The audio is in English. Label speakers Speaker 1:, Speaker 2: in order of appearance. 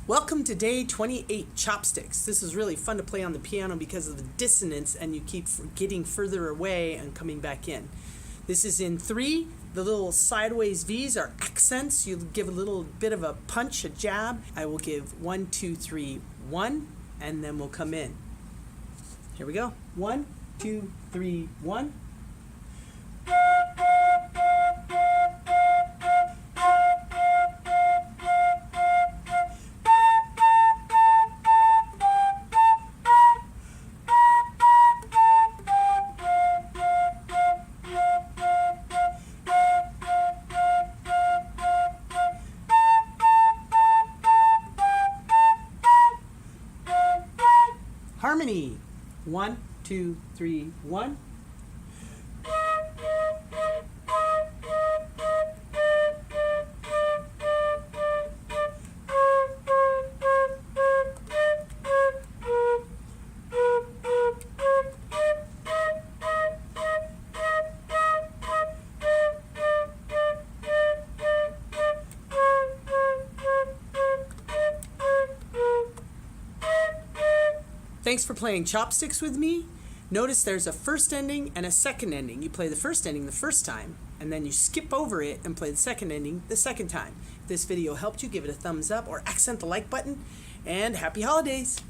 Speaker 1: Welcome to day 28, Chopsticks. This is really fun to play on the piano because of the dissonance and you keep getting further away and coming back in. This is in 3. The little sideways V's are accents. You give a little bit of a punch, a jab. I will give 1, 2, 3, 1, and then we'll come in. Here we go. 1, 2, 3, 1. Harmony. 1, 2, 3, 1. Thanks for playing Chopsticks with me. Notice there's a first ending and a second ending. You play the first ending the first time, and then you skip over it and play the second ending the second time. If this video helped you, give it a thumbs up or accent the like button, and happy holidays!